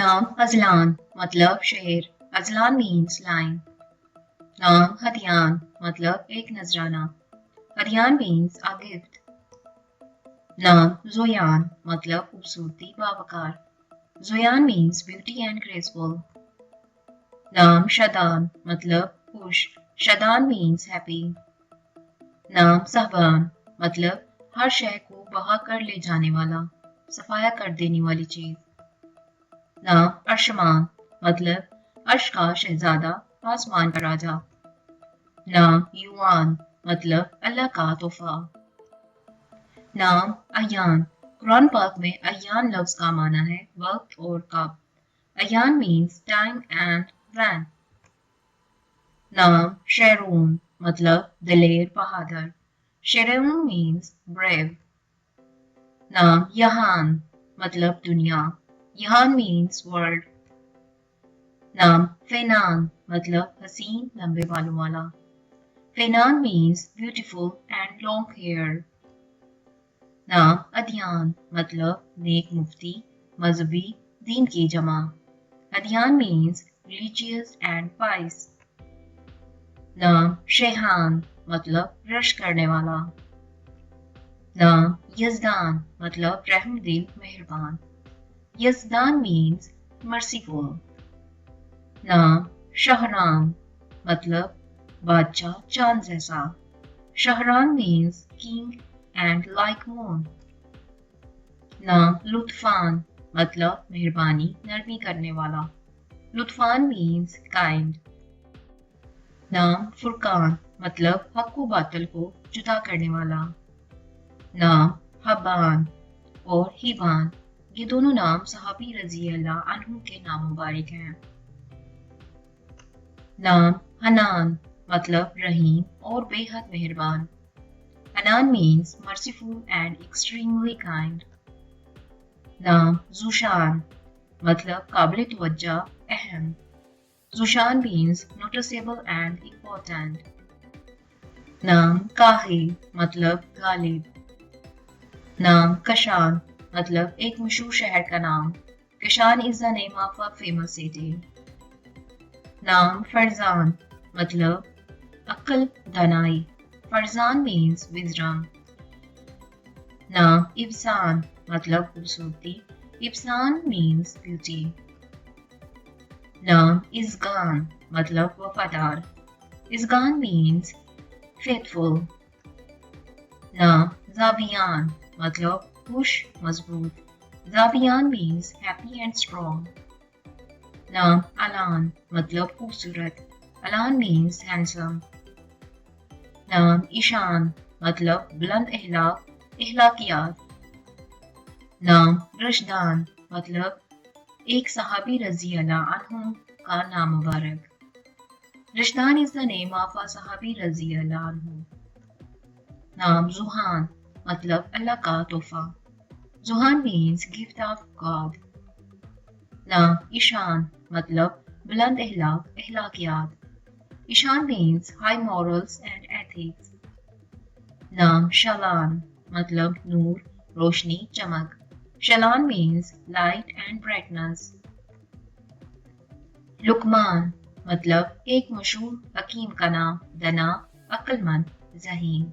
नाम azlan मतलब शेर. Azlan means line. नाम हदियान मतलब एक नजराना. हदियान means a gift. नाम zoyan मतलब खूबसूरती बावकार. Zoyan means beauty and graceful. नाम shadan मतलब खुश. Shadan means happy. नाम सहबान मतलब हर शय को बहा कर ले जाने वाला, सफाया कर देने वाली चीज. नाम अर्शमान मतलब अर्श का शहजादा, आसमान का राजा. नाम युआन मतलब अल्लाह का तोहफा. नाम अयान. कुरान पाक में अयान लफ्ज का माना है वक्त और कब. Ayaan means time and when. नाम शेरून मतलब दलेर बहादुर. शेरून मीन्स ब्रेव. नाम यहान मतलब दुनिया. Yahan means world. नाम फेनान मतलब हसीन लंबे बालों वाला. Fenan means beautiful and long hair. नाम अदियान मतलब नेक मुफ्ती, मजहबी, दीन की जमा. Adiyan means religious and pious. नाम शायान मतलब रश करने वाला. नाम यज़दान मतलब रहम दिल मेहरबान. यज़दान मीन्स मर्सीफुल. नाम शहरान मतलब बादशाह चांद जैसा. शहरान means king and like moon. नाम लुत्फान मतलब मेहरबानी नरमी करने वाला. लुत्फान मीन्स काइंड. नाम फुरकान मतलब हक व बातिल को जुदा करने वाला. नाम हबान और हिबान ये दोनों नाम सहाबी रजी अल्लाह अन्हु के नाम मुबारक हैं. नाम हनान मतलब रहीम और बेहद मेहरबान. Hanan means merciful and extremely kind. नाम ज़ुशान मतलब काबिल तवज्जो अहम. ज़ुशान मीन्स नोटिसेबल एंड इम्पोर्टेंट. नाम काहिल मतलब गालिब. नाम कशान मतलब एक मशहूर शहर का नाम. Kashan is the name of a famous city. नाम फरजान मतलब अक्ल दानाई. Farzan means wisdom. नाम इब्सान मतलब खूबसूरती. इब्सान मीन्स ब्यूटी. नाम izgaan मतलब वफादार. izgaan means faithful. नाम zayan मतलब खुश मजबूत. zayan means happy and strong. नाम alan मतलब खूबसूरत. alan means handsome. नाम ईशान मतलब बुलंद अहलाक, अहलाकियात. नाम रशदान मतलब एक सहाबी रजी अल्लाह अन्हु का नाम मुबारक. Rashdan is the name of a सहाबी रजी अल्लाह अन्हु. नाम जोहान मतलब अल्लाह का तोहफा. Johan means gift of God. नाम ईशान मतलब बुलंद अहलाक, अहलाकियात. Ishan means high morals and ethics. नाम शालान मतलब नूर, रोशनी, चमक. shalaan means light and brightness. Lukman मतलब एक मशहूर हकीम का नाम, दना, अक्लमंद, ज़हीन.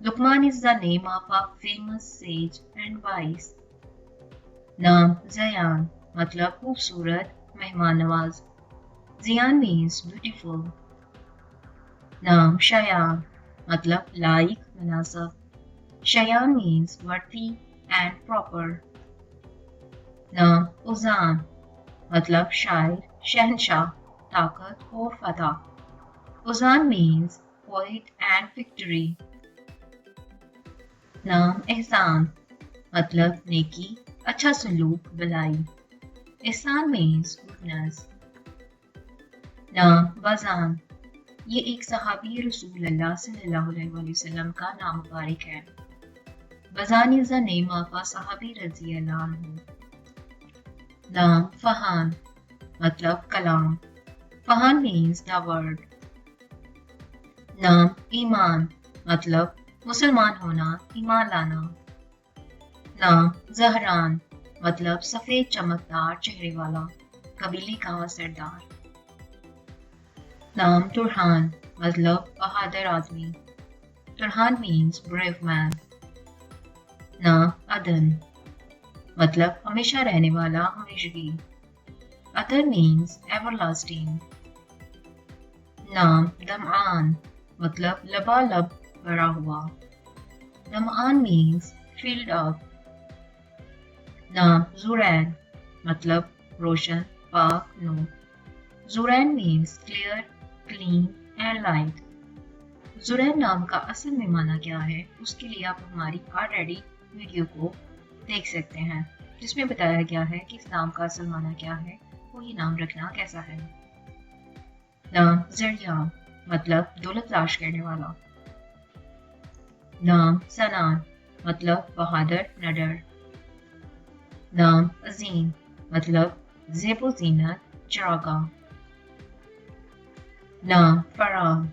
Lukman is the name of a famous sage and wise. नाम zayan मतलब खूबसूरत, मेहमान नवाज. zyan means beautiful. नाम shayan मतलब लायक, मुनासिब. shayan means worthy and proper. नाम उज़ान मतलब शायर, शहनशाह, ताकत और फतह. उज़ान means poet and victory. नाम एहसान मतलब नेकी, अच्छा सलूक, भलाई. एहसान means goodness. नाम बाज़ान ये एक सहाबी रसूल अल्लाह सल्लल्लाहु अलैहि वसल्लम का नाम मुबारक है. बाज़ान is the name of a sahabi रज़ी अल्लाह अन्हु. नाम फ़हान मतलब कलाम. फ़हान means the word. नाम ईमान मतलब मुसलमान होना, ईमान लाना. नाम ज़हरान मतलब सफेद चमकदार चेहरे वाला, कबीले का सरदार। नाम तुरहान मतलब बहादुर आदमी। Turhan means brave man. नाम अदन मतलब हमेशा रहने वाला, हमेशगी। Other means everlasting. नाम दमआन मतलब लबालब भरा हुआ। Damaan means filled up. नाम ज़ुरैन मतलब रोशन, पाक, नूर। Zurain means clear, clean and light. Zurain नाम का असल में माना क्या है, उसके लिए आप हमारी ऑलरेडी वीडियो को देख सकते हैं, जिसमें बताया गया है कि इस नाम का असल माना क्या है, वो ये नाम रखना कैसा है। नाम जyan मतलब दौलत तलाश करने वाला। नाम सनान मतलब बहादुर, नडर। नाम अजीम मतलब ज़ेबो ज़ीनत, चरागा। नाम फराम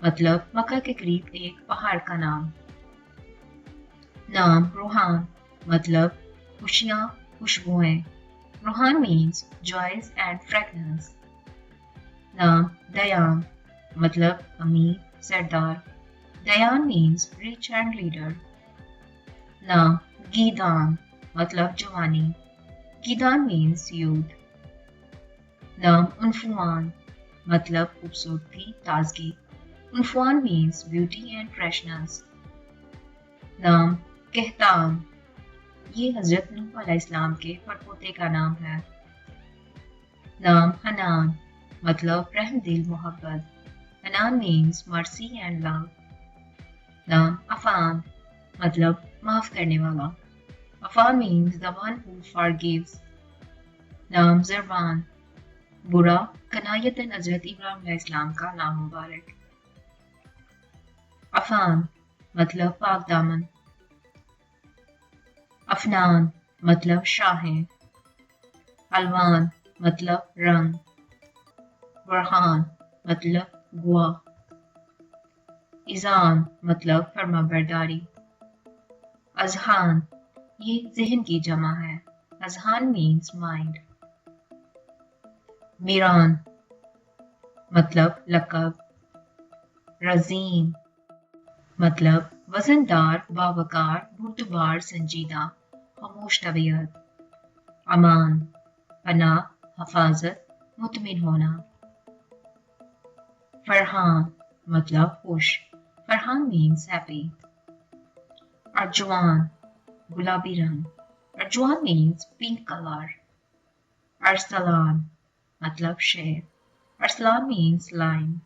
मतलब मक्का के करीब एक पहाड़ का नाम। नाम रूहान मतलब खुशियाँ, खुशबुएं। Ruhan means joys and fragrance. नाम दयान मतलब अमीर, सरदार। Dayan means rich and leader. नाम गीदान मतलब जवानी। Gidan means youth. नाम उन्फुआन मतलब खूबसूरती, ताजगी। Unfuan means beauty and freshness. नाम कहतान ये हजरत नूह अलैहिस्सलाम के परपोते का नाम है। नाम हनान मतलब रहम दिल, मोहब्बत। Hanan means mercy and love. नाम अफान मतलब माफ करने वाला। Affan means the one who forgives. नाम ज़रबान बुरा कनायतन हजरत इब्राहिम अलैहिस्सलाम का नाम मुबारक। अफान मतलब पाक दामन। अफनान मतलब शाहें। अलवान मतलब रंग। बरहान मतलब गवाह। izhaan मतलब फरमाबरदारी। अजहान ये जहन की जमा है। Azhan means mind. मीरान मतलब लकब। रजीम मतलब वजनदार, बावकार, बुर्दबार, संजीदा, खामोश तबीयत। अमान पनाह, हफाजत, मुतमिन होना। फरहान मतलब खुश। Farhan means happy. अर्जवान गुलाबी रंग। अर्जवान मीन्स पिंक कलर। अरसलान मतलब शेर। Arsalan means line.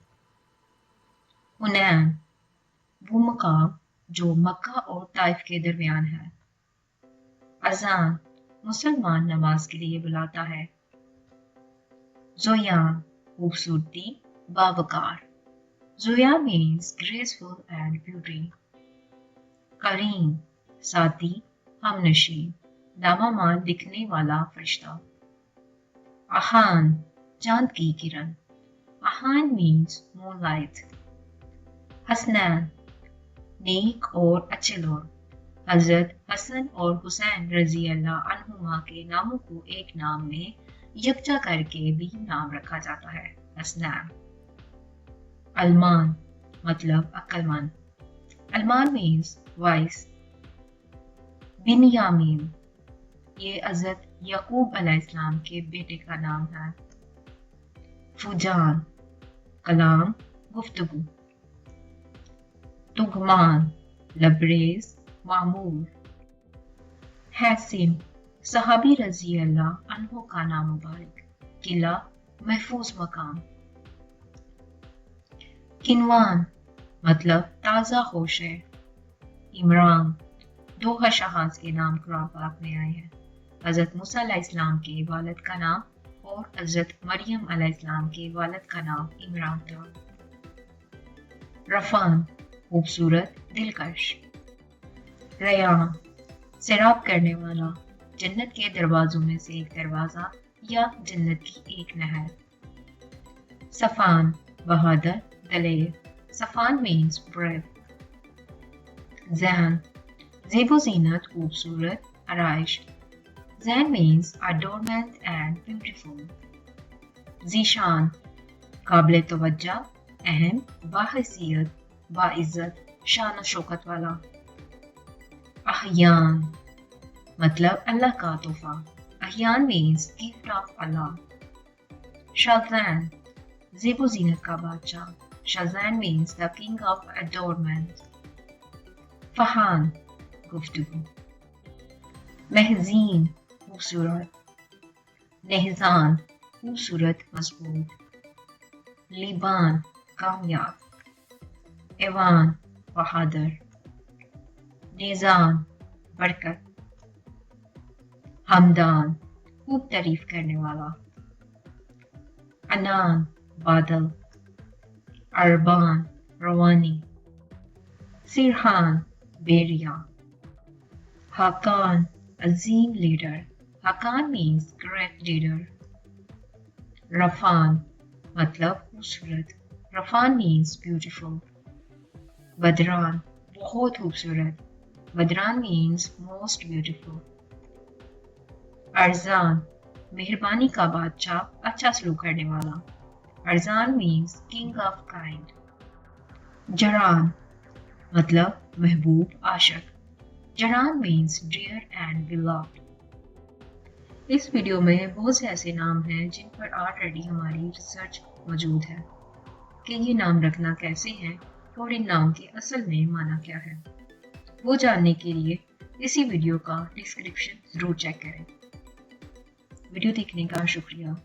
हुनैन वो मकाम जो मक्का और ताइफ के दरमियान है। अजान मुसलमान नमाज के लिए बुलाता है। ज़ोयान खूबसूरती, बावकार। Zoyan means graceful and beauty. Karim साथी, हमनशी, दामामान दिखने वाला फरिश्ता। arhan चांद की किरण। arhan means moonlight. हसनैन नेक और अच्छे लोग। हजरत हसन और हुसैन रजी अल्लाह अन्हुमा के नामों को एक नाम में यकजा करके भी नाम रखा जाता है, हसनैन। अलमान मतलब अक्लमंद। अलमान मीन्स वाइस। बिनयामीन ये हजरत याकूब अलैहिस्सलाम के बेटे का नाम है। फुजान कलाम, गुफ्तगू। तुगमान लबरेज, मामूर। हैसिम सहाबी रजी अल्लाह अन्हो का नाम मुबारक, किला, महफूज मकाम। किनवान मतलब ताज़ा होश है। इमरान दो हशहाज के नाम कुरान पाक में आए हैं, हजरत मूसा अलैहिस्सलाम के वालिद का नाम और हजरत मरियम अलैहिस्सलाम के वालिद का नाम इमरान था। रफान खूबसूरत, दिलकश। रयान सैराब करने वाला, जन्नत के दरवाजों में से एक दरवाजा या जन्नत की एक नहर। सफान बहादुर, दलेर। सफान मीन्स ब्रेव। जैन ज़ेबो ज़ीनत, खूबसूरत, आराइश। zayan means adornment and beautiful. Zeeshan काबिल तवज्जा, अहम, बाहैसियत, बाइज्जत, शान शौकत वाला. अहयान मतलब अल्लाह का तोहफा. अहयान means gift of Allah. शाज़ान ज़ेबो ज़ीनत का बादशाह. शाज़ान means the king of adornment. फ़हान गुफ्तगू. महज़ीन खूबसूरत. नहज़ान खूबसूरत मजबूत. लिबान कामयाब. एवान बहादुर. निज़ान बरकत. हमदान खूब तारीफ करने वाला. अनान बादल. अरबान रवानी. सिरहान बेरिया. हाकान अजीम leader. Hakan means great leader. Rafan मतलब खूबसूरत. रफान means beautiful. बदरान बहुत खूबसूरत. बदरान means most beautiful. अर्जान मेहरबानी का बादशाह, अच्छा सलूक करने वाला. अर्जान means king of kind. Jaran मतलब महबूब आशिक. Jaran means dear and beloved. इस वीडियो में बहुत से ऐसे नाम हैं जिन पर ऑलरेडी हमारी रिसर्च मौजूद है कि ये नाम रखना कैसे हैं और इन नाम के असल में माना क्या है. वो जानने के लिए इसी वीडियो का डिस्क्रिप्शन ज़रूर चेक करें. वीडियो देखने का शुक्रिया.